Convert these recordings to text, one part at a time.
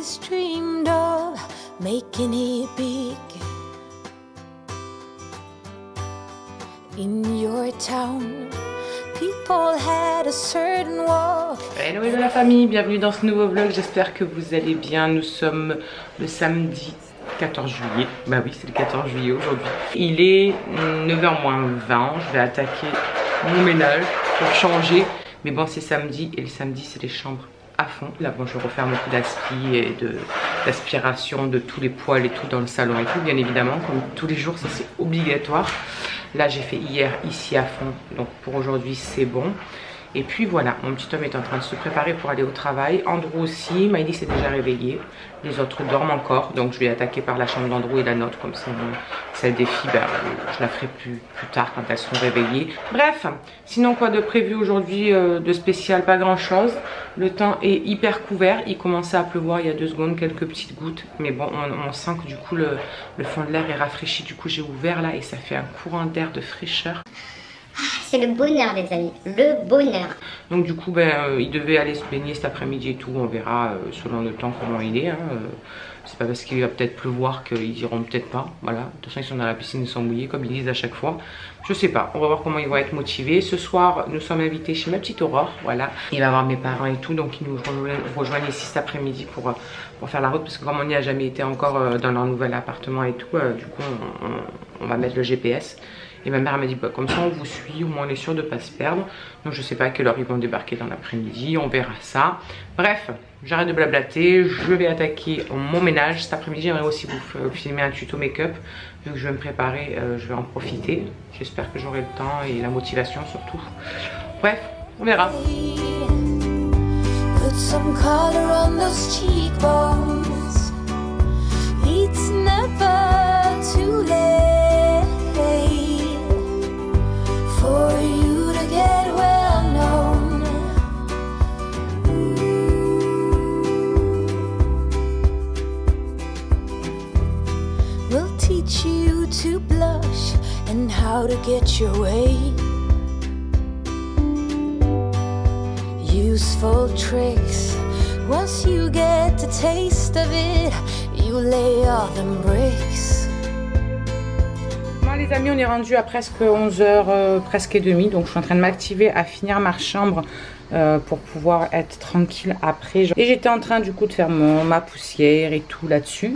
always dreamed of making it big in your town. People had a certain walk. Hello hello la famille, bienvenue dans ce nouveau vlog, j'espère que vous allez bien. Nous sommes le samedi 14 juillet, bah oui c'est le 14 juillet aujourd'hui. Il est 9h moins 20, je vais attaquer mon ménage pour changer. Mais bon c'est samedi et le samedi c'est les chambres à fond. Là bon je vais refaire beaucoup d'aspi et d'aspiration de tous les poils et tout dans le salon et tout bien évidemment. Comme tous les jours ça c'est obligatoire. Là j'ai fait hier ici à fond, donc pour aujourd'hui c'est bon. Et puis voilà, mon petit homme est en train de se préparer pour aller au travail. Andrew aussi, Miley s'est déjà réveillée. Les autres dorment encore, donc je vais attaquer par la chambre d'Andrew et la nôtre. Comme ça, celle des filles, ben, je la ferai plus tard quand elles seront réveillées. Bref, sinon quoi de prévu aujourd'hui de spécial? Pas grand chose. Le temps est hyper couvert. Il commençait à pleuvoir il y a 2 secondes, quelques petites gouttes. Mais bon, on sent que du coup le fond de l'air est rafraîchi. Du coup j'ai ouvert là et ça fait un courant d'air de fraîcheur. C'est le bonheur les amis, le bonheur. Donc du coup il devait aller se baigner cet après-midi et tout, on verra selon le temps comment il est. C'est pas parce qu'il va peut-être pleuvoir qu'ils iront peut-être pas. Voilà, de toute façon ils sont dans la piscine, ils sont mouillés comme ils disent à chaque fois. Je sais pas, on va voir comment ils vont être motivés. Ce soir nous sommes invités chez ma petite Aurore, voilà. Il va voir mes parents et tout, donc ils nous rejoignent ici cet après-midi pour faire la route. Parce que comme on n'y a jamais été encore dans leur nouvel appartement et tout, du coup on va mettre le GPS. Et ma mère m'a dit bah, comme ça on vous suit, au moins on est sûr de ne pas se perdre. Donc je sais pas à quelle heure ils vont débarquer dans l'après-midi, on verra ça. Bref, j'arrête de blablater, je vais attaquer mon ménage. Cet après-midi j'aimerais aussi vous filmer un tuto make-up. Vu que je vais me préparer, je vais en profiter. J'espère que j'aurai le temps et la motivation surtout. Bref, on verra. Put some color on those cheekbones. It's never too late for you to get well known. We'll teach you to blush and how to get your way. Useful tricks. Once you get a taste of it, you lay all them bricks. Les amis, on est rendu à presque 11h, presque et demie. Donc je suis en train de m'activer à finir ma chambre pour pouvoir être tranquille après. Et j'étais en train du coup de faire ma poussière et tout là-dessus.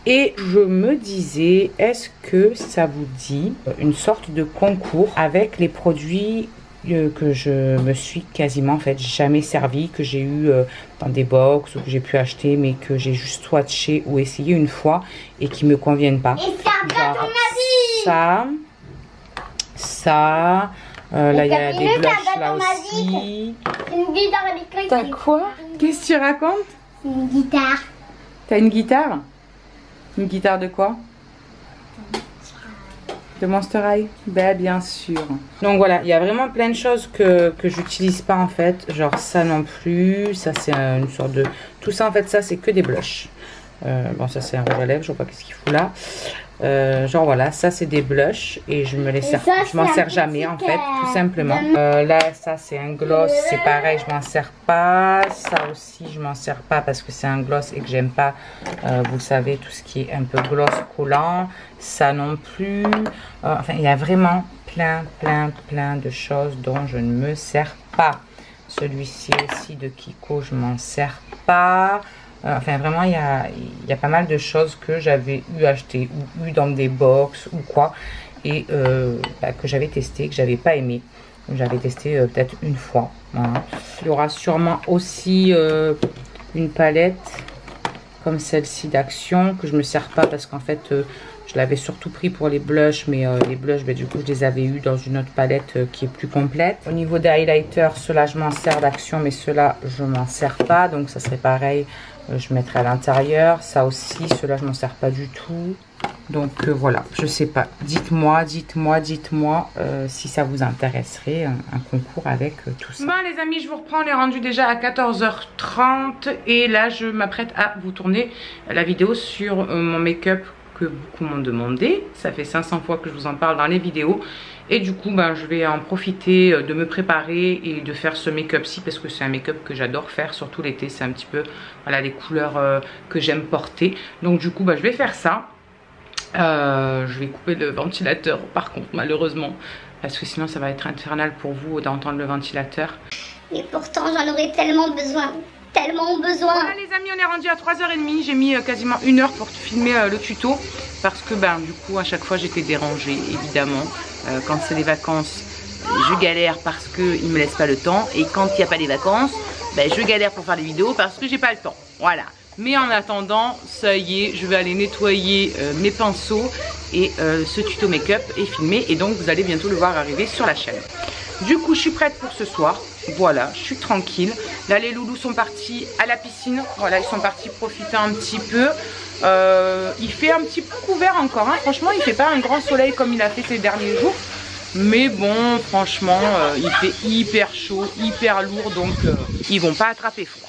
Et je me disais, est-ce que ça vous dit une sorte de concours avec les produits que je me suis quasiment en fait jamais servi, que j'ai eu dans des box ou que j'ai pu acheter mais que j'ai juste swatché ou essayé une fois et qui me conviennent pas. Et ça va ton avis? Ça, là il y a des blushs là aussi. Une guitare électrique. T'as quoi? Qu'est-ce que tu racontes? Une guitare. T'as une guitare? Une guitare de quoi? De Monster High? Ben bien sûr. Donc voilà, il y a vraiment plein de choses que j'utilise pas en fait. Genre ça non plus. Ça c'est une sorte de... Tout ça en fait, ça c'est que des blushs. Bon ça c'est un rouge à lèvres, je vois pas qu'est-ce qu'il fout là. Genre voilà, ça c'est des blushs et je me les sers, je m'en sers jamais en fait, tout simplement. Là ça c'est un gloss, c'est pareil, je m'en sers pas. Ça aussi je m'en sers pas parce que c'est un gloss et que j'aime pas, vous savez, tout ce qui est un peu gloss collant. Ça non plus. Enfin il y a vraiment plein de choses dont je ne me sers pas. Celui-ci aussi de Kiko, je m'en sers pas. Enfin vraiment il y a pas mal de choses que j'avais acheté ou eu dans des box ou quoi et que j'avais testé, que j'avais pas aimé. J'avais testé peut-être une fois. Voilà. Il y aura sûrement aussi une palette comme celle-ci d'Action que je me sers pas parce qu'en fait je l'avais surtout pris pour les blushs, mais les blushs du coup je les avais eu dans une autre palette qui est plus complète. Au niveau des highlighters, ceux-là je m'en sers d'Action, mais ceux-là je m'en sers pas, donc ça serait pareil, je mettrai à l'intérieur. Ça aussi, ceux-là je m'en sers pas du tout. Donc voilà, je sais pas, dites-moi si ça vous intéresserait un concours avec tout ça. Bon les amis, je vous reprends, on est rendu déjà à 14h30 et là je m'apprête à vous tourner la vidéo sur mon make-up que beaucoup m'ont demandé. Ça fait 500 fois que je vous en parle dans les vidéos. Et du coup, je vais en profiter de me préparer et de faire ce make-up-ci parce que c'est un make-up que j'adore faire, surtout l'été. C'est un petit peu, voilà, les couleurs que j'aime porter. Donc du coup, je vais faire ça. Je vais couper le ventilateur par contre, malheureusement. Parce que sinon, ça va être infernal pour vous d'entendre le ventilateur. Mais pourtant, j'en aurais tellement besoin. Tellement besoin. Voilà les amis, on est rendu à 3h30. J'ai mis quasiment 1 heure pour filmer le tuto. Parce que du coup, à chaque fois, j'étais dérangée, évidemment. Quand c'est les vacances, je galère parce qu'ils ne me laissent pas le temps. Et quand il n'y a pas les vacances, je galère pour faire des vidéos parce que j'ai pas le temps. Voilà. Mais en attendant, ça y est, je vais aller nettoyer mes pinceaux. Et ce tuto make-up est filmé. Et donc, vous allez bientôt le voir arriver sur la chaîne. Du coup, je suis prête pour ce soir. Voilà, je suis tranquille. Là, les loulous sont partis à la piscine. Voilà, ils sont partis profiter un petit peu. Il fait un petit peu couvert encore. Hein. Franchement, il fait pas un grand soleil comme il a fait ces derniers jours. Mais bon, franchement, il fait hyper chaud, hyper lourd. Donc, ils vont pas attraper froid.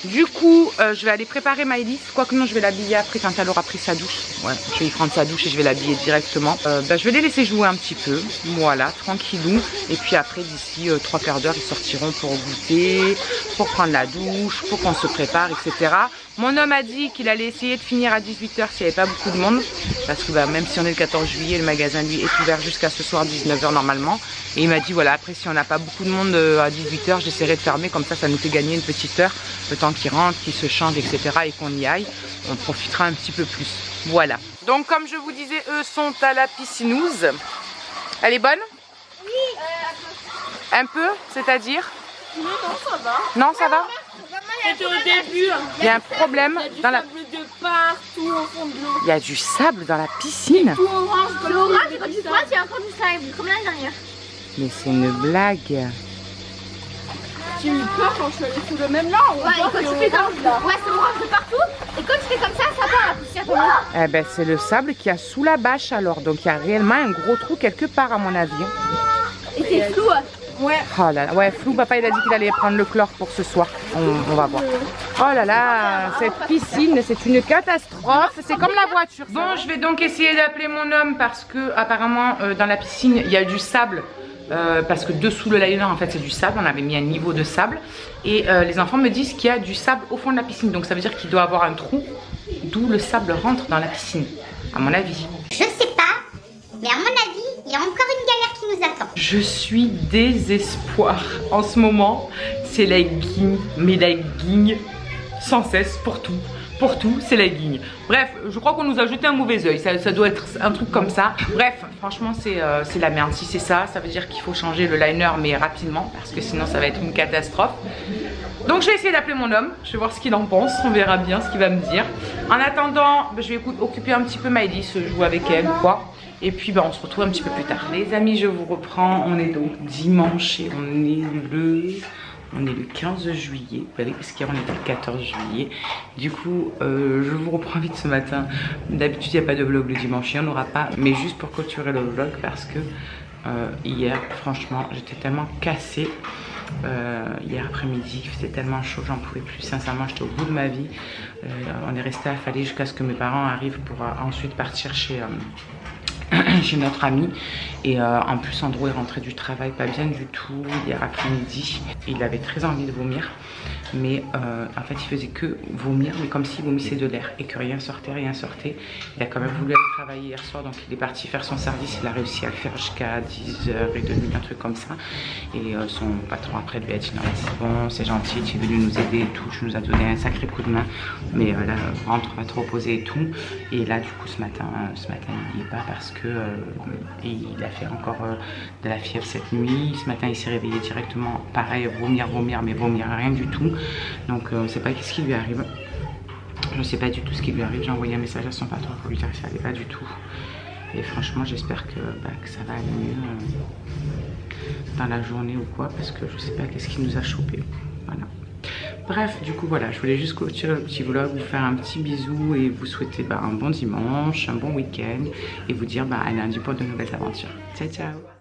Du coup, je vais aller préparer Maëlys. Quoique non, je vais l'habiller après quand elle aura pris sa douche. Ouais, je vais y prendre sa douche et je vais l'habiller directement. Je vais les laisser jouer un petit peu. Voilà, tranquillou. Et puis après, d'ici 3 quarts d'heure, ils sortiront pour goûter, pour prendre la douche, pour qu'on se prépare, etc. Mon homme a dit qu'il allait essayer de finir à 18 h s'il n'y avait pas beaucoup de monde. Parce que même si on est le 14 juillet, le magasin lui est ouvert jusqu'à ce soir 19 h normalement. Et il m'a dit voilà, après si on n'a pas beaucoup de monde à 18 h, j'essaierai de fermer. Comme ça nous fait gagner une petite heure. Le temps qu'ils rentrent, qu'ils se changent, etc. et qu'on y aille. On profitera un petit peu plus. Voilà. Donc comme je vous disais, eux sont à la piscinouse. Elle est bonne? Oui. Un peu, c'est-à-dire? Non, ça va. Non, ça va? C'était au début. Il y a un problème dans la... de partout au fond de l'eau. Il y a du sable dans la piscine. Tout orange. L'orange, quand tu crois, il y a encore du sable, comme l'année dernière. Mais c'est une blague. J'ai eu peur quand je suis allée sous le même là. Ouais, et quand tu fais comme ça, ouais, c'est orange de partout. Et quand tu fais comme ça part la poussière. Eh ben, c'est le sable qu'il y a sous la bâche alors. Donc il y a réellement un gros trou quelque part à mon avis. Et c'est flou. Ouais. Oh là là, ouais, flou, papa il a dit qu'il allait prendre le chlore pour ce soir. On va voir. Oh là là, cette piscine, c'est une catastrophe. C'est comme la voiture. Bon, je vais donc essayer d'appeler mon homme parce que apparemment dans la piscine il y a du sable. Parce que dessous le liner en fait c'est du sable, on avait mis un niveau de sable. Et les enfants me disent qu'il y a du sable au fond de la piscine. Donc ça veut dire qu'il doit avoir un trou d'où le sable rentre dans la piscine, à mon avis. Je sais pas, mais à mon avis, il y a encore une galère qui nous attend. Je suis désespoir en ce moment. C'est la guigne, mais la guigne sans cesse pour tout. Pour tout, c'est la guigne. Bref, je crois qu'on nous a jeté un mauvais oeil. Ça doit être un truc comme ça. Bref, franchement, c'est la merde. Si c'est ça, ça veut dire qu'il faut changer le liner, mais rapidement. Parce que sinon, ça va être une catastrophe. Donc, je vais essayer d'appeler mon homme. Je vais voir ce qu'il en pense. On verra bien ce qu'il va me dire. En attendant, je vais occuper un petit peu Maëlys, jouer avec elle ou quoi. Et puis, on se retrouve un petit peu plus tard. Les amis, je vous reprends. On est donc dimanche et on est le 15 juillet, parce qu'hier on était le 14 juillet. Du coup, je vous reprends vite ce matin. D'habitude, il n'y a pas de vlog le dimanche, il n'y en aura pas. Mais juste pour clôturer le vlog, parce que hier, franchement, j'étais tellement cassée. Hier après-midi, il faisait tellement chaud, j'en pouvais plus. Sincèrement, j'étais au bout de ma vie. On est resté affalés jusqu'à ce que mes parents arrivent pour ensuite partir chez notre ami. Et en plus Andrew est rentré du travail pas bien du tout hier après-midi. Il avait très envie de vomir, mais en fait il faisait que vomir, mais comme s'il vomissait de l'air et que rien sortait, rien sortait. Il a quand même voulu aller travailler hier soir, donc il est parti faire son service. Il a réussi à le faire jusqu'à 10h30, un truc comme ça. Et son patron après lui a dit non là c'est bon, c'est gentil, tu es venu nous aider et tout, tu nous as donné un sacré coup de main, mais là rentre, va te reposer et tout. Et là du coup ce matin il n'y est pas parce que il a fait encore de la fièvre cette nuit. Ce matin il s'est réveillé directement pareil, vomir, mais vomir rien du tout. Donc on ne sait pas qu'est-ce qui lui arrive. Je ne sais pas du tout ce qui lui arrive. J'ai envoyé un message à son patron pour lui dire que ça n'allait pas du tout. Et franchement j'espère que ça va aller mieux dans la journée ou quoi, parce que je sais pas qu'est-ce qui nous a chopé. Voilà. Bref, du coup voilà, je voulais juste clôturer le petit vlog, vous faire un petit bisou et vous souhaiter un bon dimanche, un bon week-end et vous dire à lundi pour de nouvelles aventures. Ciao ciao.